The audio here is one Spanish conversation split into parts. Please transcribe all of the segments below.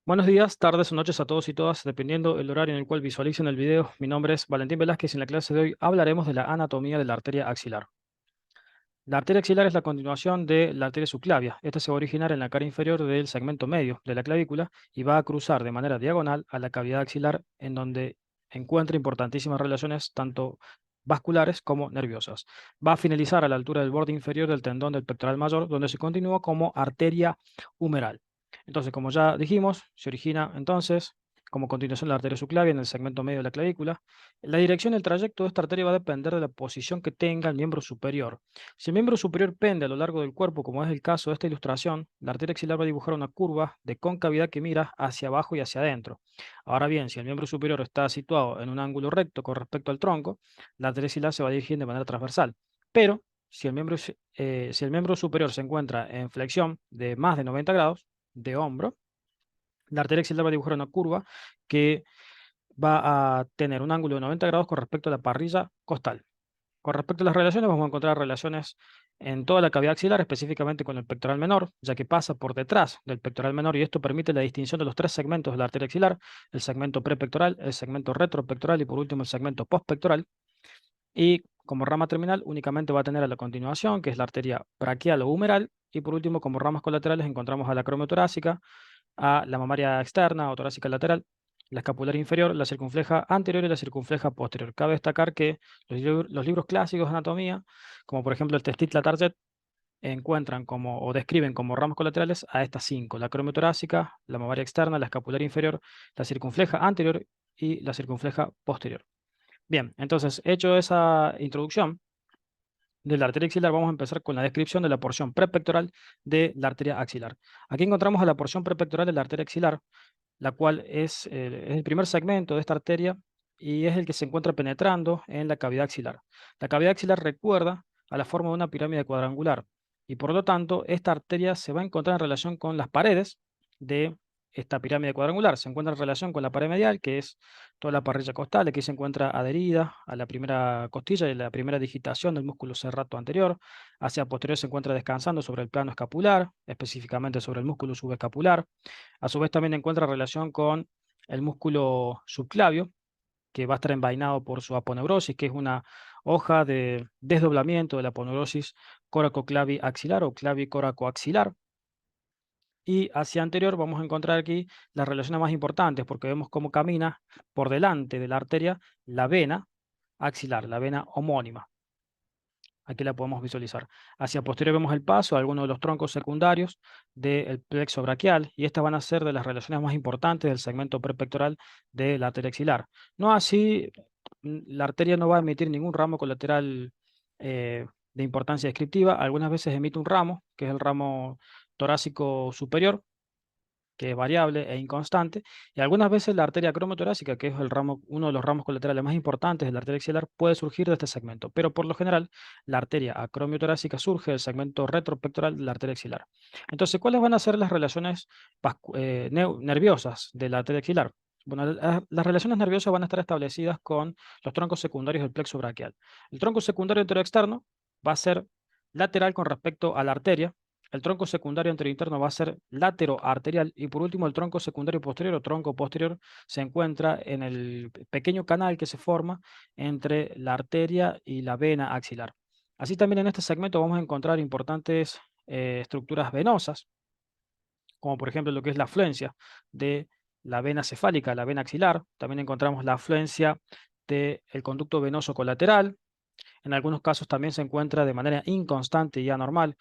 Buenos días, tardes o noches a todos y todas, dependiendo el horario en el cual visualicen el video. Mi nombre es Valentín Velázquez y en la clase de hoy hablaremos de la anatomía de la arteria axilar. La arteria axilar es la continuación de la arteria subclavia. Esta se va a originar en la cara inferior del segmento medio de la clavícula y va a cruzar de manera diagonal a la cavidad axilar, en donde encuentra importantísimas relaciones tanto vasculares como nerviosas. Va a finalizar a la altura del borde inferior del tendón del pectoral mayor, donde se continúa como arteria humeral. Entonces, como ya dijimos, se origina entonces como continuación de la arteria subclavia en el segmento medio de la clavícula. La dirección y el trayecto de esta arteria va a depender de la posición que tenga el miembro superior. Si el miembro superior pende a lo largo del cuerpo, como es el caso de esta ilustración, la arteria axilar va a dibujar una curva de concavidad que mira hacia abajo y hacia adentro. Ahora bien, si el miembro superior está situado en un ángulo recto con respecto al tronco, la arteria axilar se va a dirigir de manera transversal. Pero si el miembro superior se encuentra en flexión de más de 90 grados de hombro, la arteria axilar va a dibujar una curva que va a tener un ángulo de 90 grados con respecto a la parrilla costal. Con respecto a las relaciones, vamos a encontrar relaciones en toda la cavidad axilar, específicamente con el pectoral menor, ya que pasa por detrás del pectoral menor y esto permite la distinción de los tres segmentos de la arteria axilar: el segmento prepectoral, el segmento retropectoral y por último el segmento postpectoral. Y como rama terminal únicamente va a tener a la continuación, que es la arteria braquial o humeral, y por último como ramas colaterales encontramos a la acromiotorácica, a la mamaria externa o torácica lateral, la escapular inferior, la circunfleja anterior y la circunfleja posterior. Cabe destacar que los libros clásicos de anatomía, como por ejemplo el Testit Latarjet, encuentran como o describen como ramas colaterales a estas cinco: la acromiotorácica, la mamaria externa, la escapular inferior, la circunfleja anterior y la circunfleja posterior. Bien, entonces, hecho esa introducción de la arteria axilar, vamos a empezar con la descripción de la porción prepectoral de la arteria axilar. Aquí encontramos a la porción prepectoral de la arteria axilar, la cual es el primer segmento de esta arteria y es el que se encuentra penetrando en la cavidad axilar. La cavidad axilar recuerda a la forma de una pirámide cuadrangular y por lo tanto esta arteria se va a encontrar en relación con las paredes de esta pirámide cuadrangular. Se encuentra en relación con la pared medial, que es toda la parrilla costal. Aquí se encuentra adherida a la primera costilla y la primera digitación del músculo serrato anterior. Hacia posterior se encuentra descansando sobre el plano escapular, específicamente sobre el músculo subescapular. A su vez también encuentra relación con el músculo subclavio, que va a estar envainado por su aponeurosis, que es una hoja de desdoblamiento de la aponeurosis coracoclavi-axilar o clavicoracoaxilar. Y hacia anterior vamos a encontrar aquí las relaciones más importantes, porque vemos cómo camina por delante de la arteria la vena axilar, la vena homónima. Aquí la podemos visualizar. Hacia posterior vemos el paso a algunos de los troncos secundarios del plexo braquial y estas van a ser de las relaciones más importantes del segmento prepectoral de la arteria axilar. No así, la arteria no va a emitir ningún ramo colateral de importancia descriptiva. Algunas veces emite un ramo, que es el ramo torácico superior, que es variable e inconstante, y algunas veces la arteria cromotorácica, que es uno de los ramos colaterales más importantes de la arteria axilar, puede surgir de este segmento, pero por lo general la arteria acromiotorácica surge del segmento retropectoral de la arteria axilar. Entonces, ¿cuáles van a ser las relaciones nerviosas de la arteria axilar? Bueno, las relaciones nerviosas van a estar establecidas con los troncos secundarios del plexo braquial. El tronco secundario anteroexterno va a ser lateral con respecto a la arteria. El tronco secundario anterointerno va a ser lateroarterial y por último el tronco secundario posterior o tronco posterior se encuentra en el pequeño canal que se forma entre la arteria y la vena axilar. Así también en este segmento vamos a encontrar importantes estructuras venosas, como por ejemplo lo que es la afluencia de la vena cefálica, la vena axilar. También encontramos la afluencia del conducto venoso colateral. En algunos casos también se encuentra de manera inconstante y anormal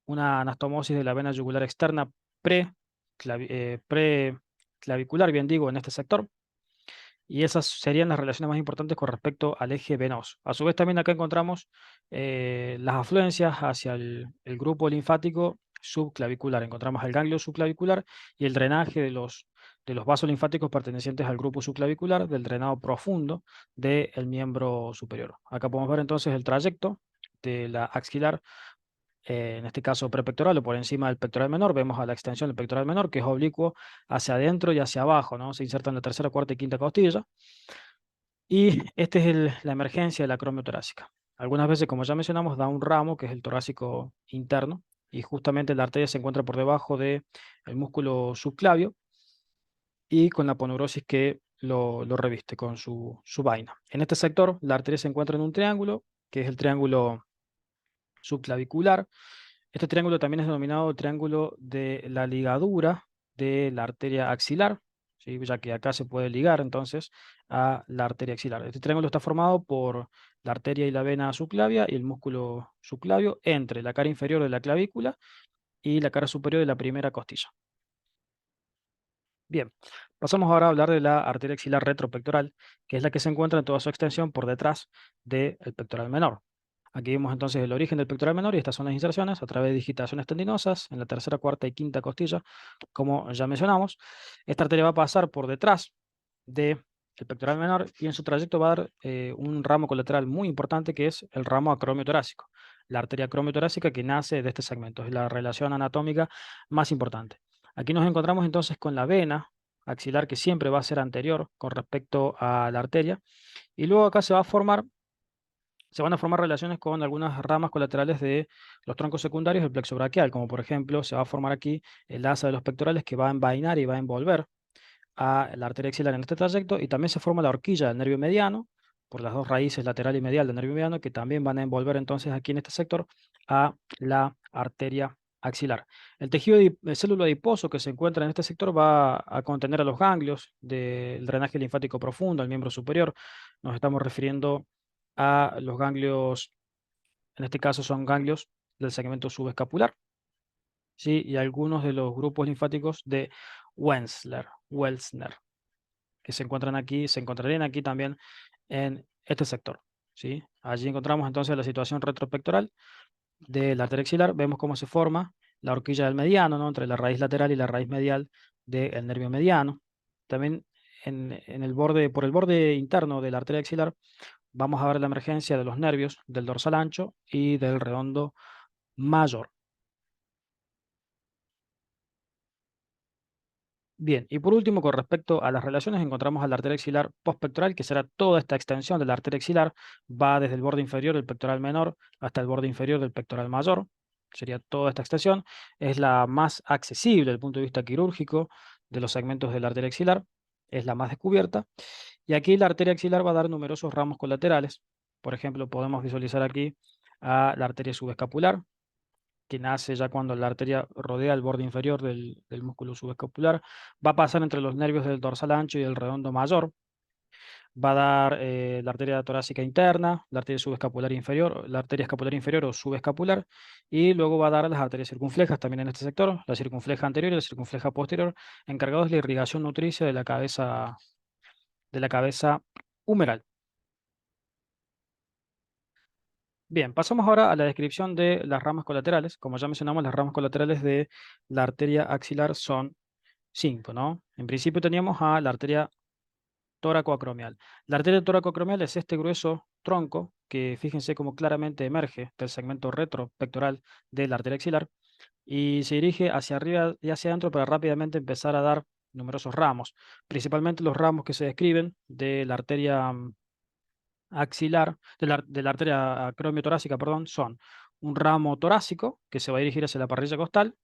una anastomosis de la vena yugular externa preclavicular, bien digo, en este sector. Y esas serían las relaciones más importantes con respecto al eje venoso. A su vez también acá encontramos las afluencias hacia el grupo linfático subclavicular. Encontramos el ganglio subclavicular y el drenaje de los vasos linfáticos pertenecientes al grupo subclavicular, del drenado profundo del miembro superior. Acá podemos ver entonces el trayecto de la axilar, en este caso prepectoral o por encima del pectoral menor. Vemos a la extensión del pectoral menor, que es oblicuo hacia adentro y hacia abajo, ¿no? Se inserta en la tercera, cuarta y quinta costilla. Y esta es la emergencia de la acromiotorácica. Algunas veces, como ya mencionamos, da un ramo, que es el torácico interno, y justamente la arteria se encuentra por debajo del músculo subclavio. y con la poneurosis que lo reviste con su vaina. En este sector, la arteria se encuentra en un triángulo, que es el triángulo subclavicular. Este triángulo también es denominado triángulo de la ligadura de la arteria axilar, ¿sí? Ya que acá se puede ligar entonces a la arteria axilar. Este triángulo está formado por la arteria y la vena subclavia y el músculo subclavio entre la cara inferior de la clavícula y la cara superior de la primera costilla. Bien, pasamos ahora a hablar de la arteria axilar retropectoral, que es la que se encuentra en toda su extensión por detrás del pectoral menor. Aquí vemos entonces el origen del pectoral menor y estas son las inserciones a través de digitaciones tendinosas en la tercera, cuarta y quinta costilla, como ya mencionamos. Esta arteria va a pasar por detrás del pectoral menor y en su trayecto va a dar un ramo colateral muy importante que es el ramo acromiatorácico. La arteria acromiatorácica que nace de este segmento, es la relación anatómica más importante. Aquí nos encontramos entonces con la vena axilar que siempre va a ser anterior con respecto a la arteria y luego acá se van a formar relaciones con algunas ramas colaterales de los troncos secundarios del plexo braquial, como por ejemplo se va a formar aquí el asa de los pectorales que va a envainar y va a envolver a la arteria axilar en este trayecto y también se forma la horquilla del nervio mediano por las dos raíces lateral y medial del nervio mediano que también van a envolver entonces aquí en este sector a la arteria axilar. El tejido de célula adiposo que se encuentra en este sector va a contener a los ganglios del drenaje linfático profundo, al miembro superior. Nos estamos refiriendo a los ganglios, en este caso son ganglios del segmento subescapular, ¿sí? Y algunos de los grupos linfáticos de Welsner, que se encuentran aquí, se encontrarían aquí también en este sector, ¿sí? Allí encontramos entonces la situación retropectoral de la arteria axilar, vemos cómo se forma la horquilla del mediano, ¿no? Entre la raíz lateral y la raíz medial del nervio mediano. También en el borde, por el borde interno de la arteria axilar, vamos a ver la emergencia de los nervios del dorsal ancho y del redondo mayor. Bien, y por último, con respecto a las relaciones, encontramos a la arteria axilar postpectoral, que será toda esta extensión de la arteria axilar, va desde el borde inferior del pectoral menor hasta el borde inferior del pectoral mayor, sería toda esta extensión, es la más accesible desde el punto de vista quirúrgico de los segmentos de la arteria axilar, es la más descubierta, y aquí la arteria axilar va a dar numerosos ramos colaterales, por ejemplo, podemos visualizar aquí a la arteria subescapular, que nace ya cuando la arteria rodea el borde inferior del músculo subescapular, va a pasar entre los nervios del dorsal ancho y el redondo mayor, va a dar la arteria torácica interna, la arteria subescapular inferior, la arteria escapular inferior o subescapular, y luego va a dar las arterias circunflejas también en este sector, la circunfleja anterior y la circunfleja posterior, encargados de la irrigación nutricia de la cabeza humeral. Bien, pasamos ahora a la descripción de las ramas colaterales. Como ya mencionamos, las ramas colaterales de la arteria axilar son 5, ¿no? En principio teníamos a la arteria tóraco-acromial. La arteria tóraco-acromial es este grueso tronco que fíjense cómo claramente emerge del segmento retropectoral de la arteria axilar y se dirige hacia arriba y hacia adentro para rápidamente empezar a dar numerosos ramos, principalmente los ramos que se describen de la arteria axilar, de la arteria acromiotorácica, perdón, son un ramo torácico que se va a dirigir hacia la parrilla costal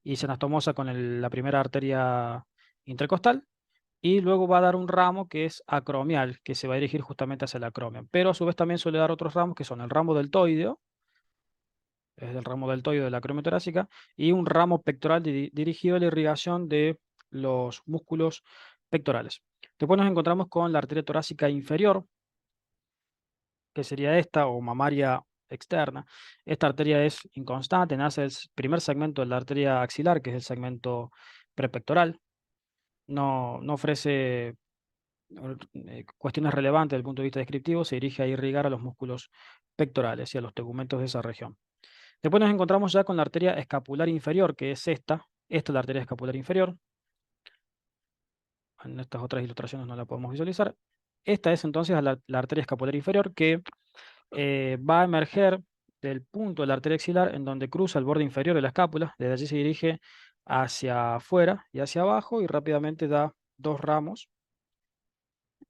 y se anastomosa con la primera arteria intercostal y luego va a dar un ramo que es acromial, que se va a dirigir justamente hacia el acromion. Pero a su vez también suele dar otros ramos que son el ramo deltoideo, es el ramo deltoideo de la acromiotorácica, y un ramo pectoral dirigido a la irrigación de los músculos pectorales. Después nos encontramos con la arteria torácica inferior, que sería esta, o mamaria externa. Esta arteria es inconstante, nace el primer segmento de la arteria axilar, que es el segmento prepectoral. No ofrece cuestiones relevantes desde el punto de vista descriptivo, se dirige a irrigar a los músculos pectorales y a los tegumentos de esa región. Después nos encontramos ya con la arteria escapular inferior, que es esta. Esta es la arteria escapular inferior. En estas otras ilustraciones no la podemos visualizar. Esta es entonces la arteria escapular inferior que va a emerger del punto de la arteria axilar en donde cruza el borde inferior de la escápula. Desde allí se dirige hacia afuera y hacia abajo y rápidamente da dos ramos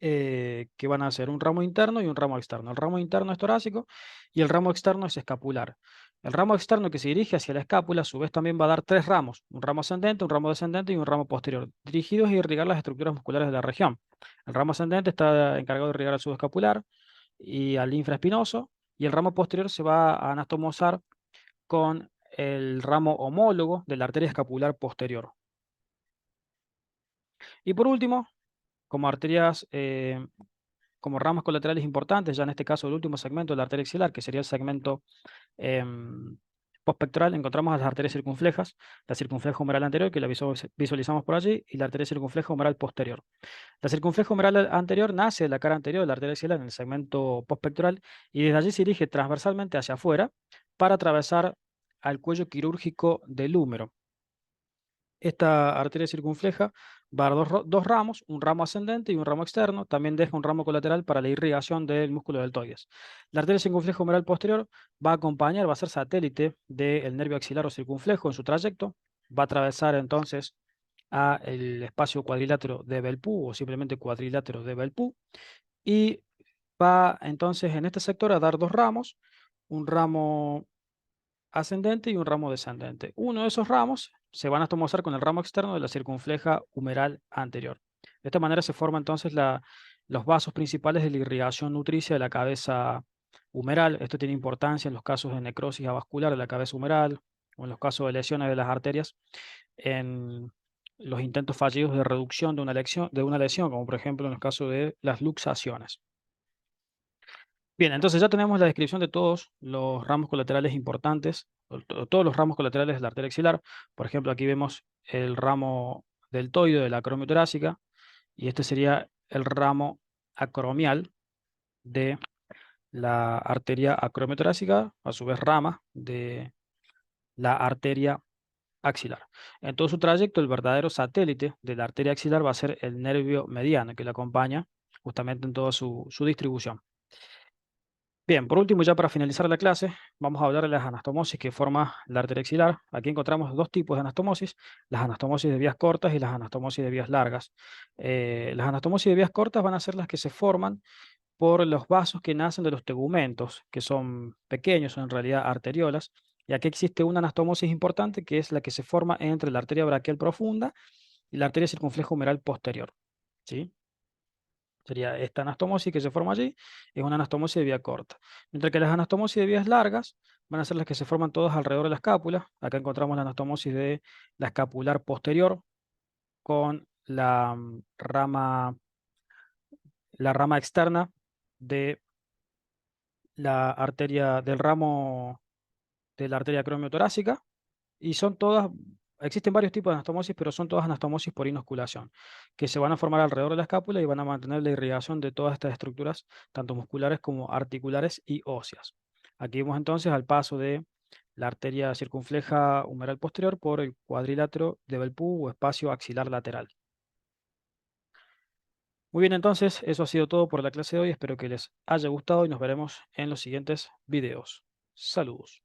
que van a ser un ramo interno y un ramo externo. El ramo interno es torácico y el ramo externo es escapular. El ramo externo que se dirige hacia la escápula, a su vez, también va a dar tres ramos, un ramo ascendente, un ramo descendente y un ramo posterior, dirigidos a irrigar las estructuras musculares de la región. El ramo ascendente está encargado de irrigar al subescapular y al infraespinoso, y el ramo posterior se va a anastomosar con el ramo homólogo de la arteria escapular posterior. Y por último, como arterias, como ramas colaterales importantes, ya en este caso el último segmento de la arteria axilar, que sería el segmento postpectoral, encontramos las arterias circunflejas, la circunfleja humeral anterior, que la visualizamos por allí, y la arteria circunfleja humeral posterior. La circunfleja humeral anterior nace de la cara anterior de la arteria axilar en el segmento postpectoral y desde allí se dirige transversalmente hacia afuera para atravesar al cuello quirúrgico del húmero. Esta arteria circunfleja va a dar dos ramos, un ramo ascendente y un ramo externo. También deja un ramo colateral para la irrigación del músculo deltoides. La arteria circunfleja humeral posterior va a acompañar, va a ser satélite del nervio axilar o circunflejo en su trayecto. Va a atravesar entonces el espacio cuadrilátero de Bellevue o simplemente cuadrilátero de Bellevue. Y va entonces en este sector a dar dos ramos, un ramo ascendente y un ramo descendente. Uno de esos ramos se van a tomar con el ramo externo de la circunfleja humeral anterior. De esta manera se forman entonces los vasos principales de la irrigación nutricia de la cabeza humeral. Esto tiene importancia en los casos de necrosis avascular de la cabeza humeral o en los casos de lesiones de las arterias, en los intentos fallidos de reducción de una lesión, como por ejemplo en el caso de las luxaciones. Bien, entonces ya tenemos la descripción de todos los ramos colaterales importantes, todos los ramos colaterales de la arteria axilar. Por ejemplo, aquí vemos el ramo deltoide de la acromiotorácica y este sería el ramo acromial de la arteria acromiotorácica, a su vez rama de la arteria axilar. En todo su trayecto, el verdadero satélite de la arteria axilar va a ser el nervio mediano que la acompaña justamente en toda su distribución. Bien, por último, ya para finalizar la clase, vamos a hablar de las anastomosis que forma la arteria axilar. Aquí encontramos dos tipos de anastomosis, las anastomosis de vías cortas y las anastomosis de vías largas. Las anastomosis de vías cortas van a ser las que se forman por los vasos que nacen de los tegumentos, que son pequeños, son en realidad arteriolas. Y aquí existe una anastomosis importante que es la que se forma entre la arteria braquial profunda y la arteria circunfleja humeral posterior. ¿Sí? Sería esta anastomosis que se forma allí, es una anastomosis de vía corta. Mientras que las anastomosis de vías largas van a ser las que se forman todas alrededor de la escápula. Acá encontramos la anastomosis de la escapular posterior con la rama externa de la arteria, del ramo de la arteria acromiotorácica. Y son todas, existen varios tipos de anastomosis, pero son todas anastomosis por inosculación, que se van a formar alrededor de la escápula y van a mantener la irrigación de todas estas estructuras, tanto musculares como articulares y óseas. Aquí vemos entonces al paso de la arteria circunfleja humeral posterior por el cuadrilátero de Bellevue o espacio axilar lateral. Muy bien, entonces eso ha sido todo por la clase de hoy. Espero que les haya gustado y nos veremos en los siguientes videos. Saludos.